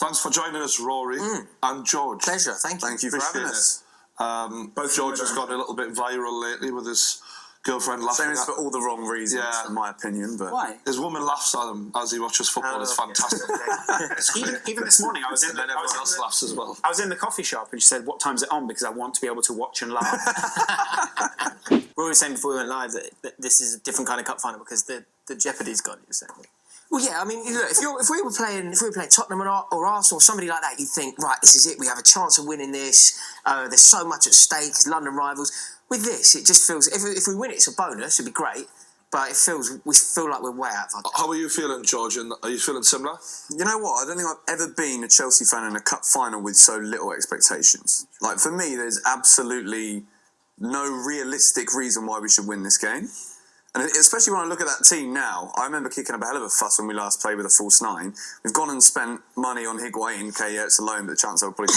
Thanks for joining us, Rory and George. Pleasure, thank you. Thank you for having us. Both George has gone a little bit viral lately with his girlfriend laughing Same as for all the wrong reasons, in my opinion. But why? His woman laughs at him as he watches football. It's fantastic. even this morning, I was in. And then everyone else laughs as well. I was in the coffee shop, and she said, "What time's it on?" Because I want to be able to watch and laugh. Rory was saying before we went live that this is a different kind of cup final because the jeopardy's gone. You're saying. Well, yeah. I mean, look, if we were playing Tottenham or Arsenal or somebody like that, you'd think, right, this is it. We have a chance of winning this. There's so much at stake. It's London rivals. With this, it just feels if we win it, it's a bonus. It'd be great, but we feel like we're way out of our depth. How are you feeling, George? Are you feeling similar? You know what? I don't think I've ever been a Chelsea fan in a cup final with so little expectations. Like, for me, there's absolutely no realistic reason why we should win this game. And especially when I look at that team now, I remember kicking up a hell of a fuss when we last played with a false nine. We've gone and spent money on Higuain. Okay, yeah, it's a loan, but the chance I'll probably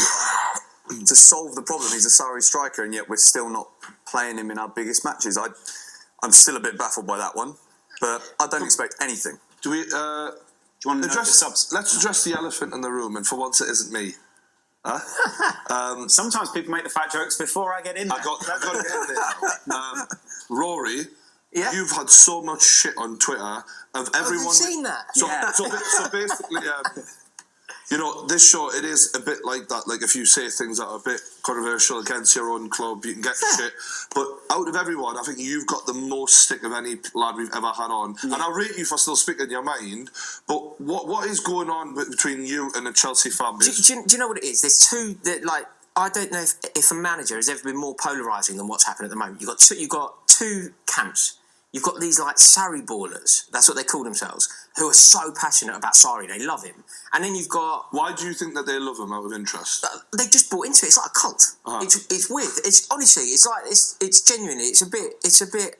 be to solve the problem. He's a Sarri striker, and yet we're still not playing him in our biggest matches. I'm still a bit baffled by that one, but I don't expect anything. Do we? Do you want to address subs? Let's address the elephant in the room, and for once, it isn't me. Huh? Sometimes people make the fat jokes before I get in there. I got to get in there. Rory, you've had so much shit on Twitter of everyone. I've seen that. So basically, you know, this show, it is a bit like that. Like, if you say things that are a bit controversial against your own club, you can get shit. But out of everyone, I think you've got the most stick of any lad we've ever had on. And I'll rate you for still speaking your mind. But what is going on between you and the Chelsea fan base? Do you know what it is? There's two that, like, I don't know if a manager has ever been more polarising than what's happened at the moment. You've got two camps. You've got these, like, Sarri ballers, that's what they call themselves, who are so passionate about Sarri, they love him. And then you've got... Why do you think that they love him out of interest? They just bought into it. It's like a cult. It's weird. It's honestly, it's genuinely, it's a bit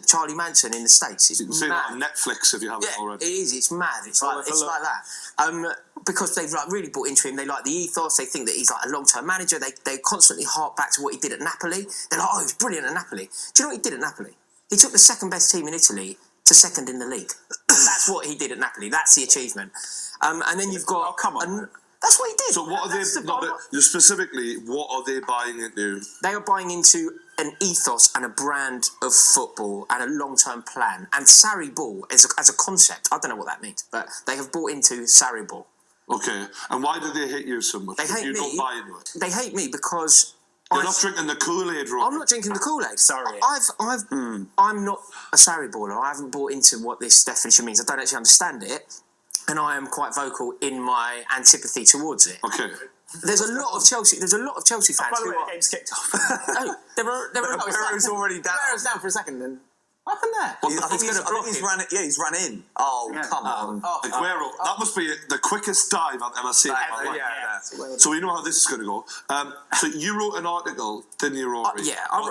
Charlie Manson in the States. It's you can see that on Netflix if you haven't already. It is. It's mad. It's like that. Because they've like really bought into him. They like the ethos. They think that he's like a long-term manager. They constantly hark back to what he did at Napoli. They're like, oh, he's brilliant at Napoli. Do you know what he did at Napoli? He took the second best team in Italy to second in the league. That's what he did at Napoli. That's the achievement. And then you've got... Oh, come on. That's what he did. So what are they... specifically, what are they buying into? They are buying into an ethos and a brand of football and a long-term plan. And Sarri ball, as a concept, I don't know what that means, but they have bought into Sarri ball. Okay. And why do they hate you so much? They hate me. Don't buy into it. They hate me because... You're not drinking the Kool-Aid, Rob. I'm not drinking the Kool-Aid. Sorry. I'm not a Sarri baller. I haven't bought into what this definition means. I don't actually understand it. And I am quite vocal in my antipathy towards it. Okay. There's a lot of Chelsea fans. By the way, the game's kicked off. Oh, there are Barrow's already down. Barrow's down for a second then. What happened there? I think he's run in. Oh, come on. Aguero, that must be the quickest dive I've ever seen. So we know how this is going to go. So you wrote an article, didn't you, Rory?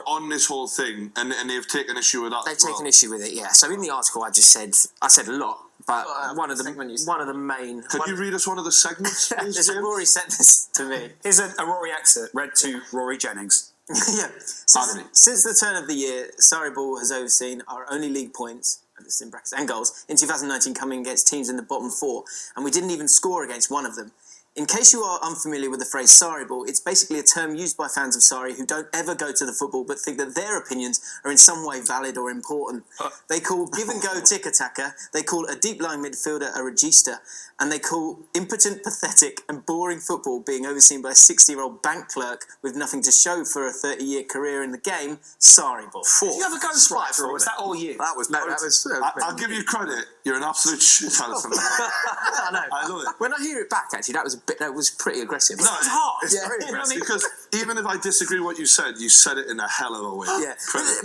On this whole thing, and they've taken issue with that. They've taken issue with it, yeah. So in the article, I said a lot, but one of the main. Could you read us one of the segments, please? Rory sent this to me. Here's a Rory excerpt read to Rory Jennings. Since the turn of the year, Sarri Ball has overseen our only league points, this in brackets, and goals, in 2019 coming against teams in the bottom four, and we didn't even score against one of them. In case you are unfamiliar with the phrase Sarri Ball, it's basically a term used by fans of Sarri who don't ever go to the football but think that their opinions are in some way valid or important. They call give-and-go tiki-taka, they call a deep-lying midfielder a regista, and they call impotent, pathetic and boring football being overseen by a 60-year-old bank clerk with nothing to show for a 30-year career in the game, Sarri Ball. Did you have a ghostwriter, or was that all you? I'll give you credit. You're an absolute shithouse. I know. I love it. When I hear it back, actually, that was pretty aggressive. No, it's hard. It's very aggressive. Because even if I disagree with what you said it in a hell of a way. Yeah.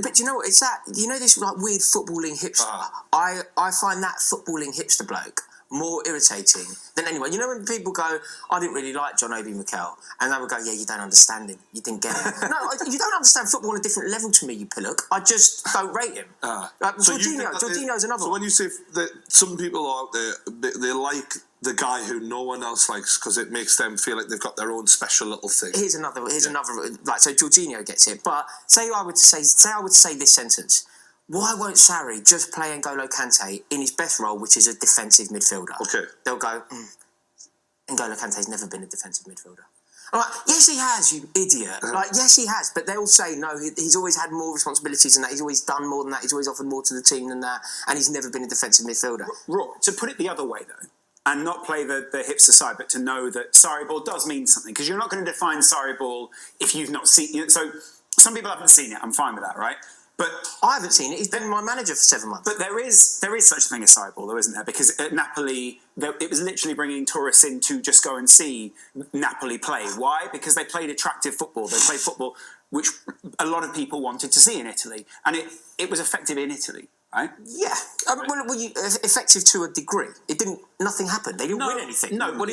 But you know what? It's that, you know this like weird footballing hipster? I find that footballing hipster bloke more irritating than anyone. You know when people go, I didn't really like John Obi Mikel, and they would go, yeah, you don't understand him. You didn't get him. No, you don't understand football on a different level to me, you pillock. I just don't rate him. Jorginho's another one. So when you say that some people out there, they like the guy who no one else likes because it makes them feel like they've got their own special little thing. Here's another, like, so Jorginho gets it, but say I would say this sentence. Why won't Sarri just play N'Golo Kante in his best role, which is a defensive midfielder? Okay. They'll go, N'Golo Kante's never been a defensive midfielder. I'm like, yes, he has, you idiot. Like, yes, he has, but they'll say, no, he's always had more responsibilities than that. He's always done more than that. He's always offered more to the team than that, and he's never been a defensive midfielder. To put it the other way, though, and not play the hipster side, but to know that Sarri ball does mean something, because you're not going to define Sarri ball if you've not seen it. So some people haven't seen it. I'm fine with that, right? But I haven't seen it. He's been my manager for 7 months. But there is such a thing as Sarri ball, though, isn't there? Because at Napoli, it was literally bringing tourists in to just go and see Napoli play. Why? Because they played attractive football. They played football which a lot of people wanted to see in Italy, and it was effective in Italy. Right? Yeah, effective to a degree. Nothing happened. They didn't win anything. No, but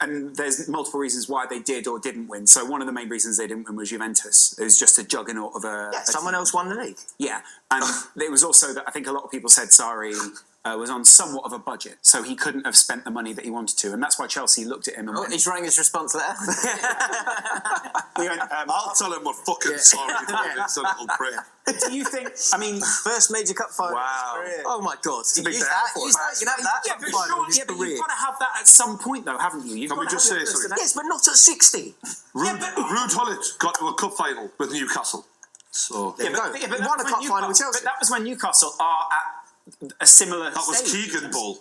and there's multiple reasons why they did or didn't win. So one of the main reasons they didn't win was Juventus. It was just a juggernaut of a. Yeah, someone else won the league. Yeah, and it was also that I think a lot of people said Sarri was on somewhat of a budget, so he couldn't have spent the money that he wanted to, and that's why Chelsea looked at him and went, he's writing his response letter. I'll tell him we're fucking sorry. It's a little prick. Do you think? I mean, first major cup final. Wow. Oh my God! It's a big day for us. You can have that. Yeah, but you've got to have that at some point, though, haven't you? Can we just say something? Yes, but not at 60. Ruud Gullit got to a cup final with Newcastle. So There you go. He won a cup final with Chelsea. But that was when Newcastle are at a similar that was stage. Keegan Ball,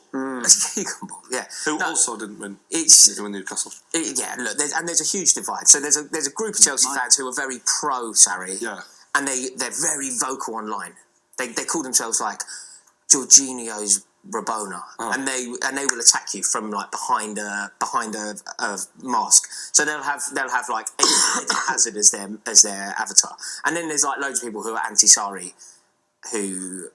Keegan Ball, yeah. who also didn't win. It's with Newcastle. Yeah. Look, there's a huge divide. So there's a group of Chelsea fans who are very pro Sarri. Yeah. And they're very vocal online. They call themselves like Jorginho's Rabona, and they will attack you from like behind a mask. So they'll have like Eden Hazard as their avatar, and then there's like loads of people who are anti-Sarri, who.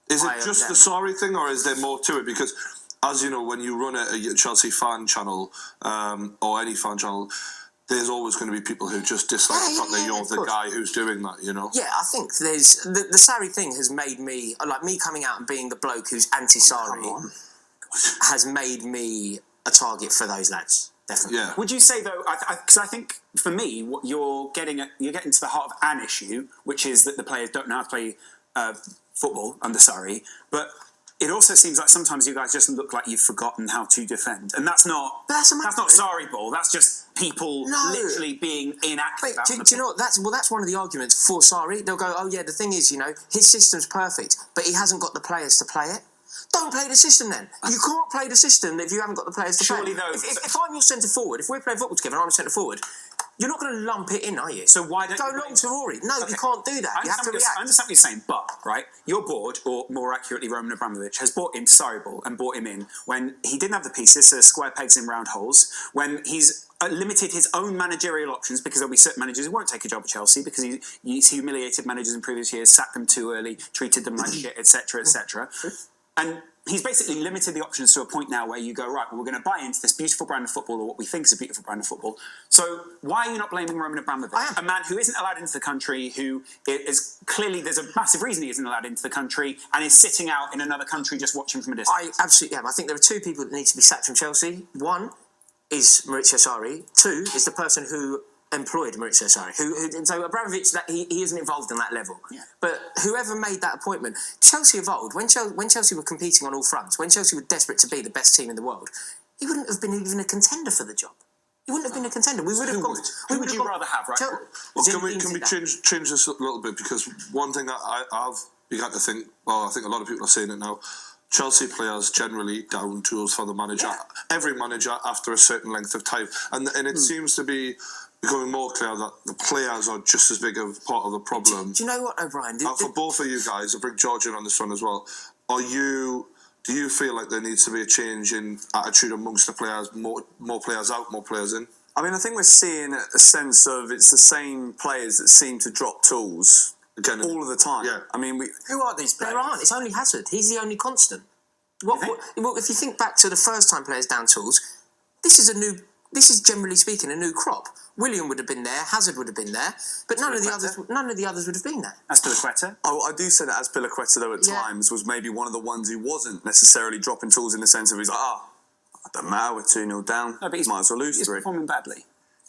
Is it just the Sarri thing, or is there more to it? Because, as you know, when you run a Chelsea fan channel or any fan channel, there's always going to be people who just dislike the fact that you're the guy who's doing that, you know? Yeah, I think there's... The Sarri thing has made me... Like, me coming out and being the bloke who's anti-Sarri has made me a target for those lads, definitely. Yeah. Would you say, though... Because I think, for me, what you're getting to the heart of an issue, which is that the players don't know how to play football under Sarri, but... It also seems like sometimes you guys just look like you've forgotten how to defend, and that's not Sarri ball. That's just people literally being inactive. Do you know what? That's one of the arguments for Sarri. They'll go, oh yeah, the thing is, you know, his system's perfect, but he hasn't got the players to play it. Don't play the system then. You can't play the system if you haven't got the players to play it. If I'm your centre forward, if we're playing football together and I'm a centre forward, you're not going to lump it in, are you? So why don't go long to Rory? No, you can't do that. You have to react. I understand what you're saying, but right, your board, or more accurately, Roman Abramovich, has bought into Sarri ball and brought him in when he didn't have the pieces, so square pegs in round holes. When he's limited his own managerial options, because there'll be certain managers who won't take a job at Chelsea because he's humiliated managers in previous years, sacked them too early, treated them like shit, etc., etc. And he's basically limited the options to a point now where you go, right, well, we're going to buy into this beautiful brand of football, or what we think is a beautiful brand of football. So why are you not blaming Roman Abramovich? A man who isn't allowed into the country, who is clearly, there's a massive reason he isn't allowed into the country, and is sitting out in another country just watching from a distance. I absolutely am. I think there are two people that need to be sacked from Chelsea. One is Maurizio Sarri. Two is the person who employed Maurizio Sarri. So Abramovich, he isn't involved in that level. Yeah. But whoever made that appointment, Chelsea evolved. When Chelsea were competing on all fronts, when Chelsea were desperate to be the best team in the world, he wouldn't have been even a contender for the job. He wouldn't have been a contender. We would have gone. Who would you rather have, right? Well, can we change this a little bit? Because one thing that I've begun to think, well, I think a lot of people are saying it now, Chelsea players generally down tools for the manager. Yeah. Every manager after a certain length of time. And it seems to be becoming more clear that the players are just as big a part of the problem. Do you know what, O'Brien? For both of you guys, I'll bring George in on this one as well. Do you feel like there needs to be a change in attitude amongst the players, more players out, more players in? I mean, I think we're seeing a sense of it's the same players that seem to drop tools again all of the time. Yeah. I mean, who are these players? There aren't. It's only Hazard. He's the only constant. Well, if you think back to the first time players down tools, this is generally speaking a new crop. William would have been there, Hazard would have been there, but none of the others would have been there. Azpilicueta? I do say that Azpilicueta, though, at times was maybe one of the ones who wasn't necessarily dropping tools in the sense of he's like, it doesn't matter, we're 2-0 down, no, but might as well lose 3. He's performing badly.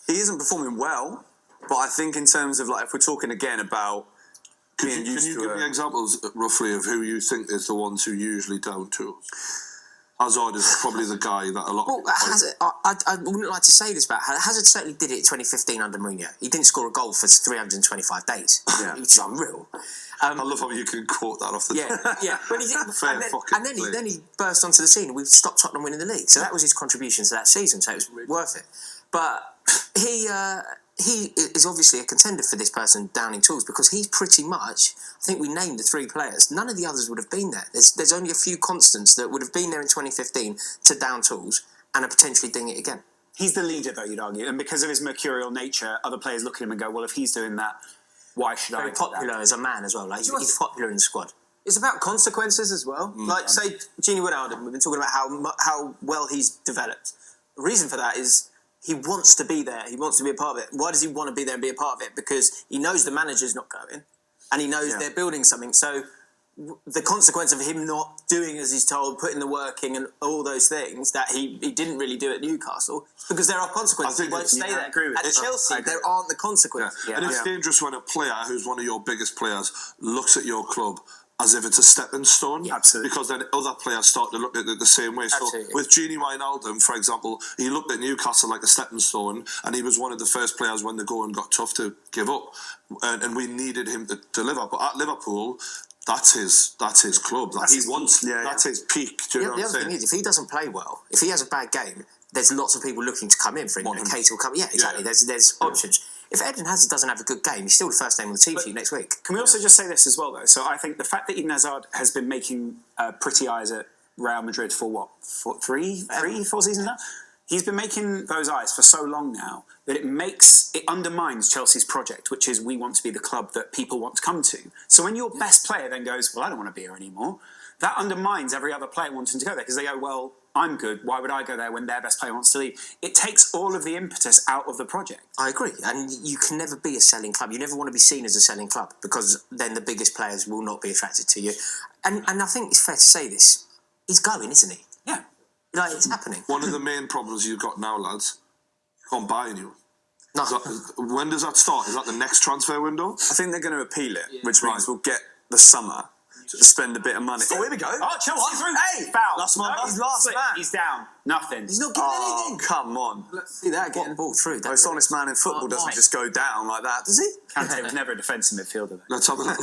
He isn't performing well, but I think in terms of, like, if we're talking again about being used to... Can you give me examples, roughly, of who you think is the ones who usually down tools? Hazard is probably the guy that a lot of Well, I wouldn't like to say this, but Hazard certainly did it in 2015 under Mourinho. He didn't score a goal for 325 days, which is unreal. I love how you can quote that off the top. Yeah. But he did, then he burst onto the scene and we stopped Tottenham winning the league. So that was his contribution to that season, so it was worth it. But he is obviously a contender for this person downing tools because he's pretty much, I think we named the 3 players. None of the others would have been there. There's only a few constants that would have been there in 2015 to down tools and are potentially doing it again. He's the leader, though, you'd argue. And because of his mercurial nature, other players look at him and go, well, if he's doing that, why should I? Very popular as a man as well. Like he's popular in the squad. It's about consequences as well. Like, say, Gini Wijnaldum, we've been talking about how well he's developed. The reason for that is he wants to be there. He wants to be a part of it. Why does he want to be there and be a part of it? Because he knows the manager's not going and he knows they're building something. So the consequence of him not doing as he's told, putting the work in and all those things that he didn't really do at Newcastle, because there are consequences. He won't stay there. Agree with at Chelsea, there aren't the consequences. And it's dangerous when a player who's one of your biggest players looks at your club as if it's a stepping stone. Yeah, absolutely. Because then other players start to look at it the same way. Absolutely. So with Gini Wijnaldum, for example, he looked at Newcastle like a stepping stone, and he was one of the first players when the going got tough to give up. And we needed him to deliver. But at Liverpool, that's his club. That's his peak. Do you know what I'm The other saying? thing is, if he doesn't play well, if he has a bad game, there's lots of people looking to come in for him. Kate will come. Yeah, exactly. Yeah. There's options. If Eden Hazard doesn't have a good game, he's still the first name on the team sheet next week. Can we also just say this as well, though? So I think the fact that Eden Hazard has been making pretty eyes at Real Madrid for what, 4 seasons now? He's been making those eyes for so long now that it undermines Chelsea's project, which is we want to be the club that people want to come to. So when your best player then goes, well, I don't want to be here anymore, that undermines every other player wanting to go there because they go, well, I'm good. Why would I go there when their best player wants to leave? It takes all of the impetus out of the project. I agree. And you can never be a selling club. You never want to be seen as a selling club because then the biggest players will not be attracted to you. And I think it's fair to say this. He's going, isn't he? Yeah. Like, it's happening. One of the main problems you've got now, lads, you can't buy anyone. No. When does that start? Is that the next transfer window? I think they're going to appeal it, which means we'll get the summer to spend a bit of money. Oh, here we go. Oh, Chelsea through. Hey, foul. last man. He's last man. He's down. Nothing. He's not getting anything. Come on. See that getting ball through. Most honest man in football doesn't just go down like that, does he? Kante was never a defensive midfielder, though. Let's have a look.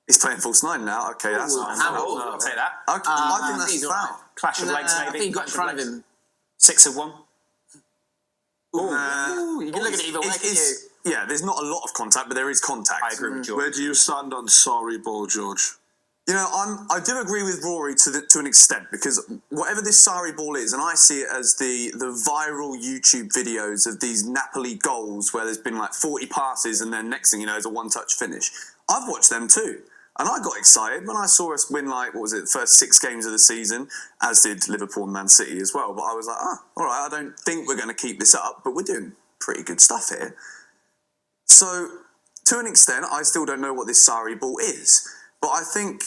He's playing false 9 now. Okay, that's I'll take that. Okay, I think that's a foul. Clash of legs, maybe. I think he got in front of him. 6 of 1. You can look at it either way, can you? Yeah, there's not a lot of contact, but there is contact. I agree with George. Where do you stand on sorry ball, George? You know, I do agree with Rory to an extent because whatever this Sarri ball is, and I see it as the viral YouTube videos of these Napoli goals where there's been like 40 passes and then next thing you know is a one-touch finish. I've watched them too. And I got excited when I saw us win, like, what was it, the first 6 games of the season, as did Liverpool and Man City as well. But I was like, all right, I don't think we're going to keep this up, but we're doing pretty good stuff here. So, to an extent, I still don't know what this Sarri ball is. But I think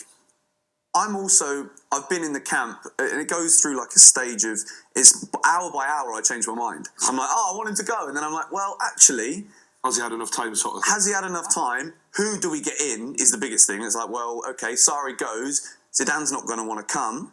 I've been in the camp, and it goes through like a stage of, it's hour by hour I change my mind. I'm like, I want him to go. And then I'm like, well, actually... Has he had enough time, sort of? Has he had enough time? Who do we get in is the biggest thing. It's like, well, okay, Sarri goes. Zidane's not going to want to come.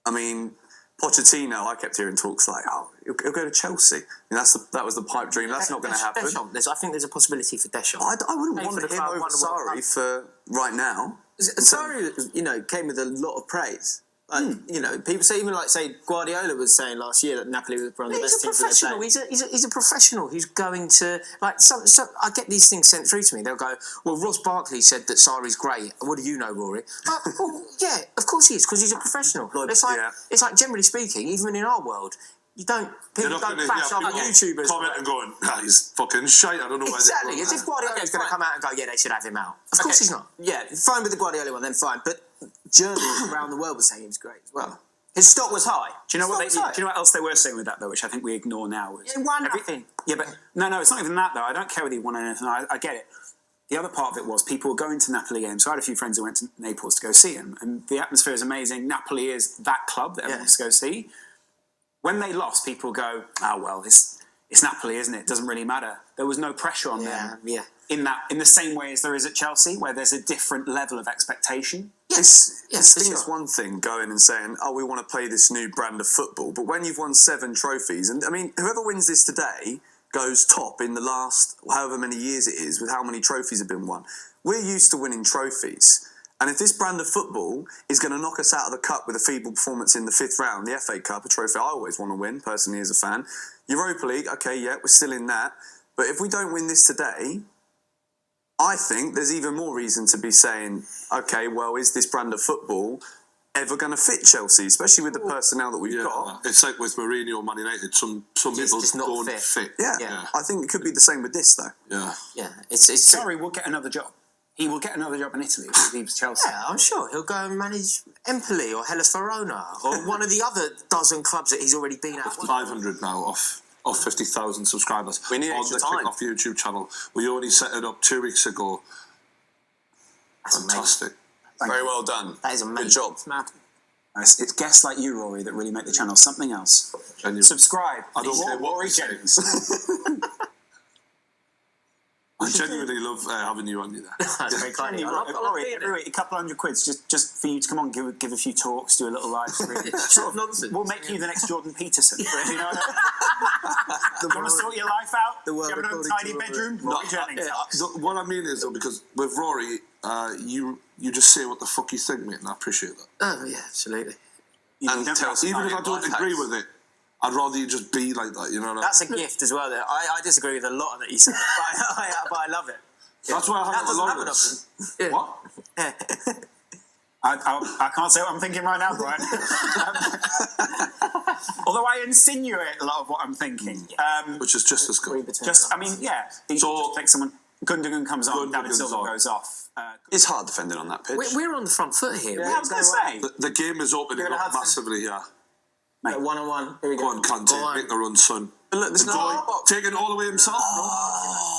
I mean, Pochettino, I kept hearing talks like, he'll go to Chelsea. And that was the pipe dream. That's not going to happen. Deschamps. I think there's a possibility for Deschamps. I wouldn't want him over Sarri for right now. Sarri, came with a lot of praise. People say, say Guardiola was saying last year that Napoli was one of the best teams in their play. He's a professional who's going to So I get these things sent through to me. They'll go, well, Ross Barkley said that Sarri's great. What do you know, Rory? Well, yeah, of course he is because he's a professional. It's like generally speaking, even in our world. People don't bash up YouTubers. Comment and going, he's fucking shite. I don't know why. Exactly. As if Guardiola's going to come out and go, yeah, they should have him out. Of course he's not. Yeah, fine with the Guardiola one, then fine. But journalists around the world were saying he was great as well. His stock was high. Do you know what else they were saying with that though, which I think we ignore now? He won nothing. Yeah, but no, it's not even that though. I don't care whether he won anything. I get it. The other part of it was people were going to Napoli games. So I had a few friends who went to Naples to go see him, and the atmosphere is amazing. Napoli is that club that everyone wants to go see. When they lost, people go, well, it's Napoli, isn't it? It doesn't really matter. There was no pressure on them in the same way as there is at Chelsea, where there's a different level of expectation. It's one thing going and saying, oh, we want to play this new brand of football, but when you've won 7 trophies, and I mean, whoever wins this today goes top in the last however many years it is with how many trophies have been won. We're used to winning trophies, and if this brand of football is going to knock us out of the cup with a feeble performance in the 5th round, the FA Cup, a trophy I always want to win personally as a fan, Europa League, okay, yeah, we're still in that, but if we don't win this today, I think there's even more reason to be saying, okay, well, is this brand of football ever going to fit Chelsea, especially with the personnel that we've got? It's like with Mourinho, Man United. Some people just not don't fit. fit. Yeah, I think it could be the same with this, though. Yeah. It's Sarri will get another job. He will get another job in Italy if he leaves Chelsea. Yeah, I'm sure he'll go and manage Empoli or Hellas Verona or one of the other dozen clubs that he's already been at. 500 now off 50,000 subscribers. We need on extra the time. Kick-Off YouTube channel. We only set it up 2 weeks ago. That's Fantastic. Very well done. That is amazing. Good job. It's mad. It's guests like you, Rory, that really make the channel something else. Genuine. Subscribe. I don't care what Rory we say. Jennings. I genuinely love having you on you there. That's very kind of you. I love Rory, being every week, a couple £100 just for you to come on, give a few talks, do a little live stream. sort of nonsense. We'll make you the next Jordan Peterson. You know what I mean? You want to sort your life out? The Do world you have an according untidy to bedroom? Rory Jennings. What I mean is, though, because with Rory, you just say what the fuck you think, mate, and I appreciate that. Oh, yeah, absolutely. And tell us Even if I about don't your agree life with it, I'd rather you just be like that, you know what I mean? That's a gift as well. I disagree with a lot that you said, but I love it. That's why I That have a doesn't lot happen of often. What? I can't say what I'm thinking right now, Brian. Although I insinuate a lot of what I'm thinking. Which is just as good. Just, I mean, yeah. You So- just take someone. Gundogan comes on, David Gundogan's Silva on. goes off. It's hard defending on that pitch. We're on the front foot here. I was going to say. The game is opening You're gonna up have to- massively, yeah. Mate, 1-on-1. Here we Go on, Kante, Go on. make the run, son. But look, there's no box. Taking it all away himself?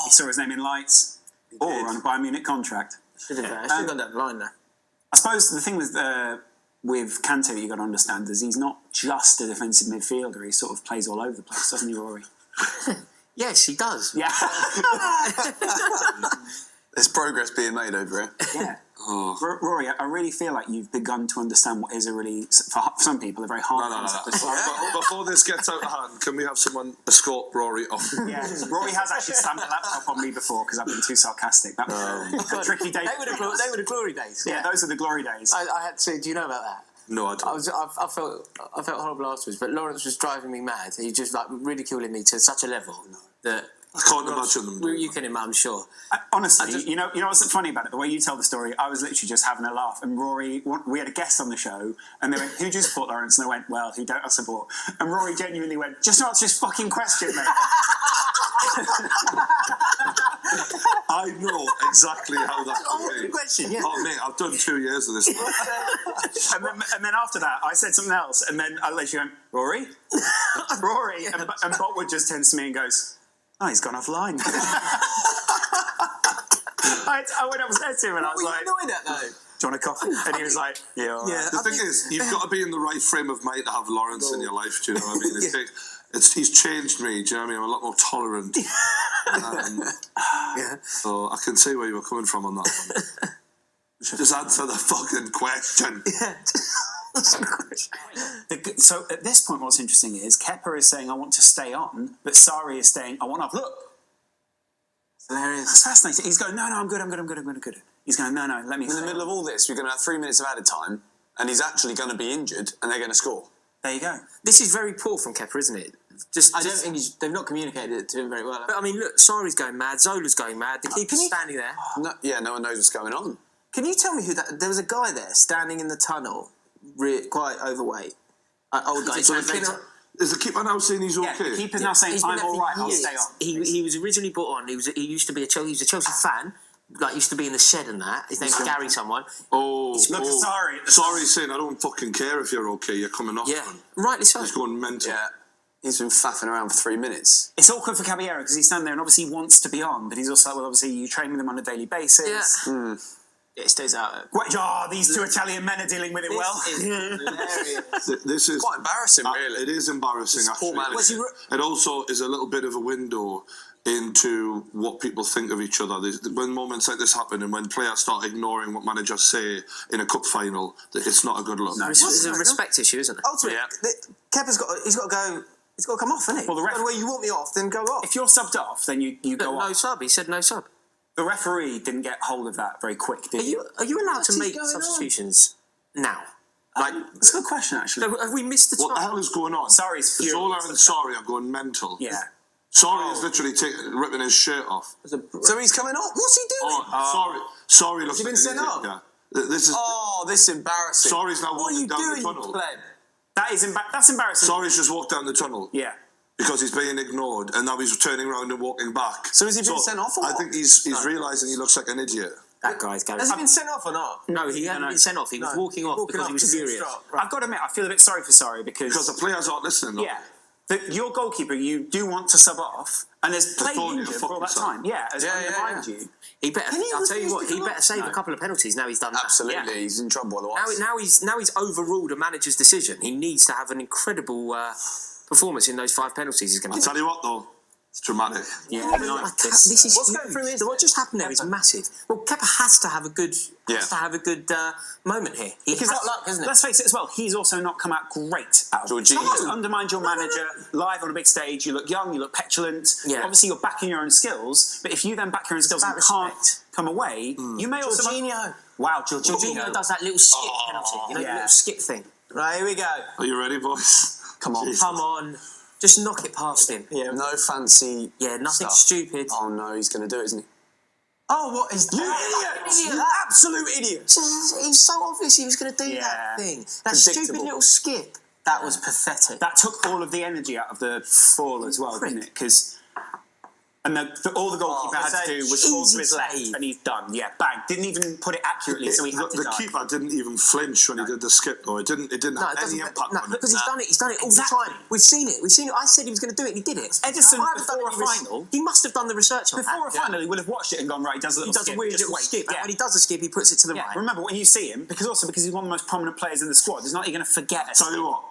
He saw his name in lights. Or on a Bayern Munich contract. Should have gone down the line there. I suppose the thing with Kante that you've got to understand is he's not just a defensive midfielder. He sort of plays all over the place, doesn't he, Rory? Yes, he does. Yeah. There's progress being made over here. Yeah. Oh. Rory, I really feel like you've begun to understand what is a really, for some people, a very hard No. concept. But before this gets out of hand, can we have someone escort Rory off? Yeah, Rory has actually slammed the laptop on me before because I've been too sarcastic. That was a tricky day. They were the glory days. Yeah, those are the glory days. I had to. Do you know about that? No, I don't. I felt horrible afterwards, but Lawrence was driving me mad. He just like ridiculing me to such a level that I can't imagine them doing you that. can imagine. I'm sure. Honestly, you know what's funny about it? The way you tell the story, I was literally just having a laugh. And Rory, we had a guest on the show, and they went, "Who do you support, Lawrence?" And I went, "Well, who don't I support?" And Rory genuinely went, "Just answer this fucking question, mate." I know exactly how that could be. Question, yeah. Oh, mate, I've done 2 years of this. and then after that, I said something else, and then I literally went, "Rory, Rory," and Botwood just turns to me and goes, "Oh, he's gone offline." I went upstairs to him and I was like, annoyed at though? "Do you want a coffee?" And he was like, "Yeah, all right." The thing is, you've got to be in the right frame of mind to have Lawrence in your life, do you know what I mean? He's changed me, do you know what I mean? I'm a lot more tolerant. So I can see where you were coming from on that one. Just answer the fucking question. So at this point, what's interesting is Kepa is saying, "I want to stay on," but Sarri is saying, "I want off." Look, Hilarious. that's fascinating. He's going, "No, I'm good. He's going, "No, let me." In the middle of all this, we're going to have 3 minutes of added time, and he's actually going to be injured, and they're going to score. There you go. This is very poor from Kepa, isn't it? I don't think they've not communicated it to him very well. But I mean, look, Sarri's going mad, Zola's going mad, the keeper's standing there. No one knows what's going on. Can you tell me who that? There was a guy there standing in the tunnel, quite overweight, old guy. Is the keeper now saying he's Yeah, okay? the keeper's now saying, He's been "I'm there all for right. I'll years. stay on." He was originally brought on. He used to be a Chelsea fan. Like used to be in the shed and that. His name's Gary someone. Look, sorry. Sorry's saying, I don't fucking care if you're okay, you're coming off. Yeah, Man. rightly so. He's going mental. Yeah. He's been faffing around for 3 minutes. It's awkward for Caballero because he's standing there and obviously he wants to be on, but he's also, well, obviously you train with him on a daily basis. Yeah. It stays out. These two Italian men are dealing with it well. This is Quite embarrassing, really. It is embarrassing, Poor actually. man. It also is a little bit of a window into what people think of each other. When moments like this happen and when players start ignoring what managers say in a cup final, it's not a good look. It's a respect issue, isn't it? Ultimately, Kepa's got to go. He's got to come off, hasn't he? Well, the ref- Where you want me off, then go off. If you're subbed off, then you go No off. sub. He said no sub. The referee didn't get hold of that very quick, did he? Are you allowed to is make going on? substitutions now? Like, That's a good question, actually. have we missed the What the time? hell is going on? Sarri's furious. Zola and Sarri are going mental. Yeah. Sarri is literally ripping his shirt off. So he's coming off. What's he doing? Sorry, looks he been like an sent idiot, off? Yeah. This is This is embarrassing. Sorry's now What are walking you down doing, the tunnel. pleb? That's embarrassing. Sorry's just walked down the tunnel. Yeah. Because he's being ignored, and now he's turning around and walking back. So has he been sent off or I what? think he's realising he looks like an idiot. That guy's going. Has he been sent off or not? No, he hadn't been sent off. He was walking off because he was furious. Right. I've got to admit, I feel a bit sorry for Sarri Because the players aren't listening. Though. yeah, your goalkeeper, you do want to sub off, and there's played told you to injured fuck for all that yourself. time. Yeah, as I remind you. He better. Can he I'll tell you refuse what. to He come better off? save a couple of penalties. Now he's done that. Absolutely, Yeah. he's in trouble otherwise. Now he's overruled a manager's decision. He needs to have an incredible performance in those 5 penalties. He's going I to. tell you what, though, it's dramatic. Yeah, this is What's huge. going through his What just happened there is massive. Well, Kepa has to have a good, moment here. He Because has, luck, isn't it? let's face it as well, he's also not come out great out of it. Jorginho. Someone's undermined your manager live on a big stage. You look young, you look petulant. Yeah. Obviously, you're backing your own skills, but if you then back your own skills and about can't respect. come away, you may also... Jorginho. Wow, Jorginho does that little skip penalty. You know, the Yeah. little skip thing. Right, here we go. Are you ready, boys? Come on. Jesus. Come on, just knock it past him. Yeah. No fancy. Yeah, nothing stuff. stupid. Oh no, he's going to do it, isn't he? Oh, what is that? Idiot. Absolute idiot. It's so obvious he was going to do Yeah. that thing. That stupid Predictable. little skip. That was pathetic. That took all of the energy out of the fall as well, didn't it? Because... And all the goalkeeper had to do was fall to his left, save. and he's done. Yeah, bang. Didn't even put it accurately, so he had to The dive. keeper didn't even flinch when he did the skip, though. It didn't have it doesn't- any impact on it. because he's done it. He's done it all Exactly. the time. We've seen it. I said he was going to do it, and he did it. Edison, I haven't done before any a final- he must have done the research on Before a that. final, he would have watched it and gone, right, he does a He little does skip. a weird just little wait. skip, and Yeah. when he does a skip, he puts it to the Yeah, right. remember, when you see him, because he's one of the most prominent players in the squad, he's not going to forget a Tell skip. you what,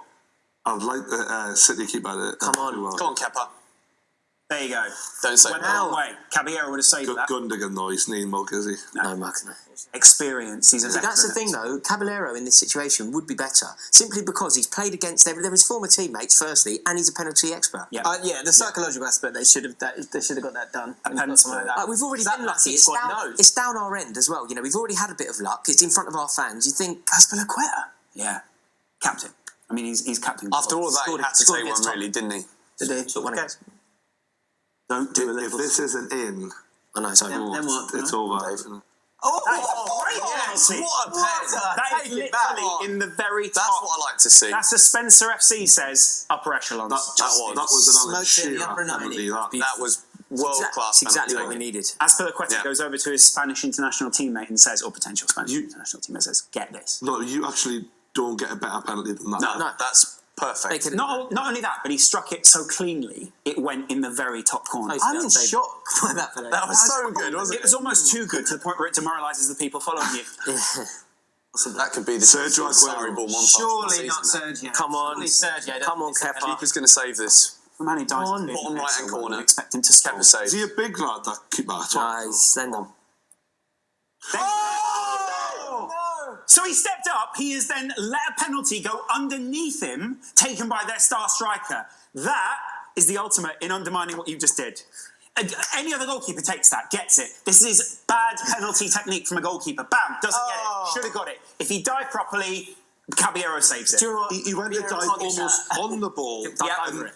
I'd like the City keeper to Come on. do well. Come on, Kepa. There you go. Don't say Went that. the wrong way. Caballero would have saved that. Gundogan, though, he's need mug, is he? No, Mark, no. Experience. He's a veteran. That's the thing, though. Caballero in this situation would be better simply because he's played against they're his former teammates, firstly, and he's a penalty expert. Yeah. The psychological aspect, they should have got that done. pencil. Something like that. We've already That been lucky. massive It's squad down, knows. it's down our end as well. You know, we've already had a bit of luck. It's in front of our fans. You think Aspilicueta. Yeah. Captain. I mean, he's captain. After all of that, he Scored- had to scored take against one, Tottenham. really, didn't he? Did he? Took one against. Don't do a If little... this isn't in, I know, sorry. Then what? it's over. isn't it? Oh, yes, what a pass. That is literally in the very top. That's what I like to see. That's as Spencer FC says, upper echelon. That was another Smoked it in the sheer upper 90. penalty. That was world class. That's exactly what we needed. Aspilicueta Yeah. goes over to his Spanish international teammate and says, or potential Spanish international teammate says, get this. No, you actually don't get a better penalty than that. No, that's perfect. They could- Not only that, but he struck it so cleanly, it went in the very top corner. Close. I'm in David. shock by that penalty. That was so good, wasn't It was almost too good to the point where it demoralises the people following you. That could be the Sergio Sarri Aguero. ball montage. Surely of not the season, Sergio. Come on. Surely Sergio. Come on, that. Kepa. Keeper's going to save this. The man who dies on. Bottom right-hand corner. Expect him to score. Kepa save. Is he a big lad, that keeper? Nice, slender. So he stepped up. He has then let a penalty go underneath him, taken by their star striker. That is the ultimate in undermining what you just did. Any other goalkeeper takes that, gets it. This is bad penalty technique from a goalkeeper. Bam, doesn't get it. Should have got it. If he dived properly, Caballero saves it. Do you know what? He went to dive almost on the ball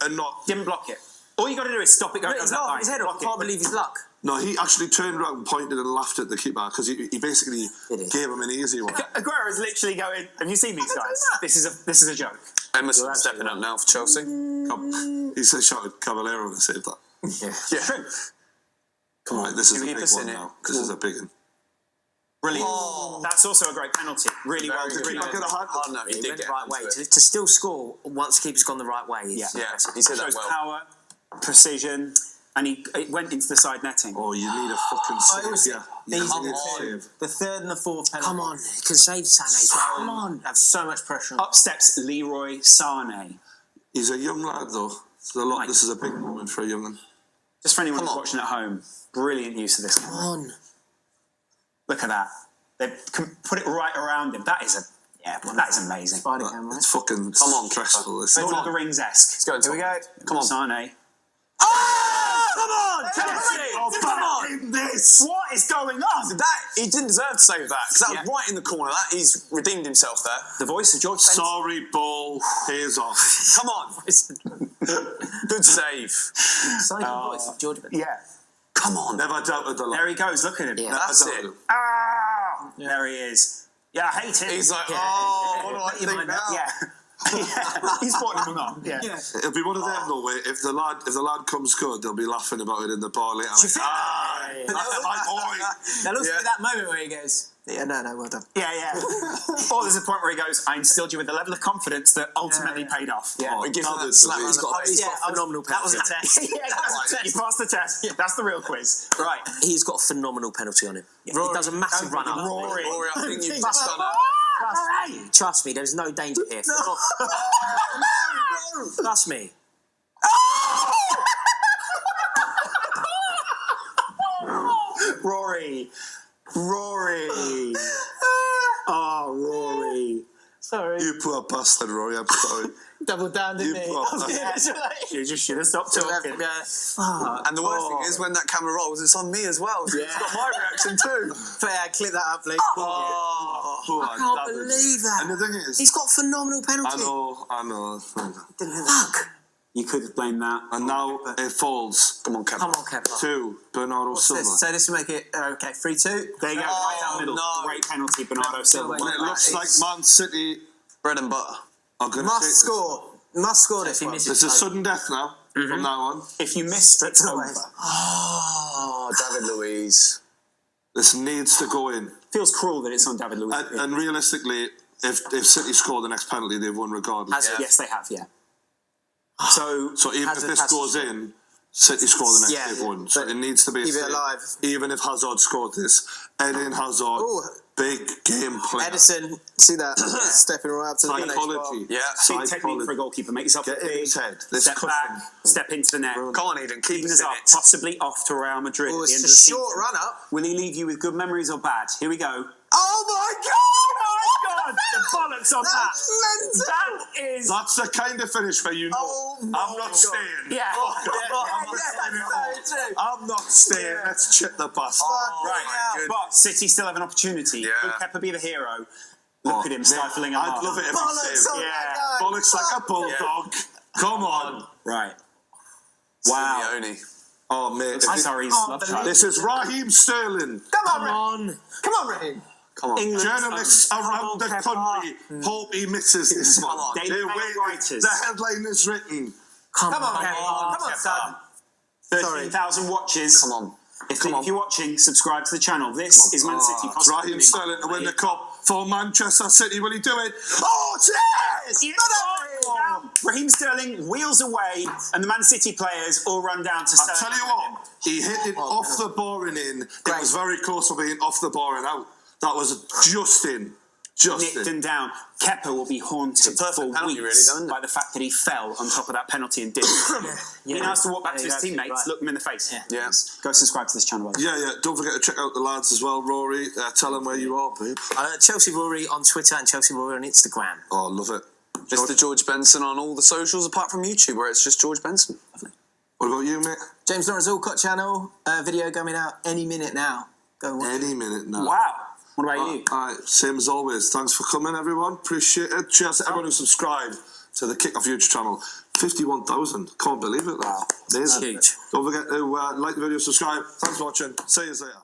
and not. Didn't block it. All you got to do is stop it going over He's that laughing line. his head off. Block I can't it. believe his luck. No, he actually turned around, pointed and laughed at the keeper because he basically gave him an easy one. Aguero is literally going, have you seen these guys? This is a joke. Emerson stepping up now for Chelsea. He said, shouted Caballero and saved that. Yeah. Come on, this is a Keep big us one in it. now. This is a big one. Brilliant. That's also a great penalty. Really well. The Really keeper could well. have had Oh, that. no, he He did went get the right way. into it. To still score once the keeper's gone the right way. Yeah. Yeah, he said that Shows well. power, precision, and it went into the side netting. Oh, you need a fucking save. Yeah. You These need are a save. the third and the fourth penalty. Come on, he can save Sané. Come on. Have so much pressure on. Up steps Leroy Sané. He's a young lad, though. This is a big moment for a young one. Just for anyone Come who's on. watching at home, brilliant use of this. Come on. Look at that. They can put it right around him. That is amazing. Spider cam, right? It's fucking Come on, stressful. This Lord of the Rings-esque. Let's go. Here we go. Come on. Sane. Oh, come on! Chelsea! Come on! this. What is going on? He didn't deserve to save that because that Yeah. was right in the corner. He's redeemed himself there. The voice of George Benson. Sorry, ball. Pays off. Come on, good save. Psychic voice of George Benson. Yeah. Come on, Never doubted the There he goes. Look at him. Yeah. that's it. Ah! There he is. Yeah, I hate him. He's like, Yeah. oh, what do I Let your think mind now? up. Yeah. Yeah. He's brought him on. Yeah. It'll be one of them though. Where if the lad comes good, they'll be laughing about it in the bar later. Like, that's my boy. There'll also Yeah. be that moment where he goes, yeah, no, well done. Yeah. Or there's a point where he goes, I instilled you with a level of confidence that ultimately paid off. Yeah, he gives him Now the slap he's around the got- face. He's got a phenomenal That was penalty. a test. You passed the test. That's the real quiz. Right. He's got a phenomenal penalty on him. He does a massive run up. Rory. Rory, I think you've Trust done me. it. Trust me, there's no danger here. Trust me. Rory. Oh, Rory. Sorry. You poor bastard, Rory. I'm sorry. Double down, didn't You he? poor I was bastard. gonna say. You just should have stopped talking. And the worst thing is when that camera rolls, it's on me as well. So it's got my reaction too. Yeah, clip that up, please. Poor I can't David. believe that. And the thing is, He's got a phenomenal penalty. I know. Fuck. You could blame that. And now it falls Come on, Kepa. Come on, Kepa. to Bernardo Silva. So this will make it, okay, 3-2. There you go, right down the middle. no. Great penalty, Bernardo Silva. And it looks like Man City Bread and butter. are going to Must take this. score. Must score this he one. misses- It's a sudden death now from now on. If you miss, it's to the over. waist. Oh, David Luiz. This needs to go in. Feels cruel that it's on David Luiz. And realistically, if City score the next penalty, they've won regardless. Yes, they have, yeah. So, So even if Hazard this has to goes score. in, City score the next, Yeah, they've won. So but it needs to be a keep it save. alive. Even if Hazard scored this, Eden Hazard, Ooh. big game player. Edison, see that? Stepping right up to the next Psychology. bar. Yeah. big technique for a goalkeeper. Make yourself Get in big, his head. This step cushion. back, step into the net. Come on, Eden. Keep Even us us in up, it. possibly off to Real Madrid Oh, at the it's end a of the season. short run up. Will he leave you with good memories or bad? Here we go. Oh my god! God, the bollocks on that. That's mental! That is... That's the kind of finish where you know Oh I'm my not God. staying. Yeah. That's so true. I'm not staying. Let's chip the bastard. Right, good. but City still have an opportunity. Yeah. Could Kepa be the hero? Look at him stifling a I'd heart. love it if Bollocks he saved. on Yeah. that guy. Bollocks like a bulldog. Come on. Right. Wow. Simeone. Oh, mate. if I'm it- sorry, he's can't love believe child. This is Raheem Sterling. Come on. Come on, Raheem. Come on. England- Journalists Come around on, the Kepa. country hope he misses this one. on. Daily They're Mail waiting. writers. The headline is written. Come Come on, on, Raheem. Kepa. Come on, son. 13,000 watches. Come on. If you're watching, subscribe to the channel. This is Man City. It's Raheem possibly- Sterling to win the cup for Manchester City. Will he do it? Oh, cheers! Yes. Raheem Sterling wheels away, and the Man City players all run down to I'll tell you what, he hit it off the bar and in. It was very close for being off the bar and out. That was just in. Just nicked in. him down. Kepa will be haunted It's a perfect for penalty, weeks really, isn't it? by the fact that he fell on top of that penalty and did. He now has to walk back to his teammates, right. look them in the face. Yeah. Go subscribe to this channel. by the way. Yeah. Don't forget to check out the lads as well, Rory. Tell them where you are, babe. Chelsea Rory on Twitter and Chelsea Rory on Instagram. Oh, love it. Mr. George Benson on all the socials apart from YouTube where it's just George Benson. What about you, mate? James Lawrence Alcott channel. Video coming out any minute now. Go and watch. Any minute now. Wow. What about you? All right, same as always. Thanks for coming, everyone. Appreciate it. Cheers to everyone who subscribed to the Kick Off YouTube channel. 51,000. Can't believe it. Wow. Amazing. Huge. Don't forget to like the video, subscribe. Thanks for watching. See you later.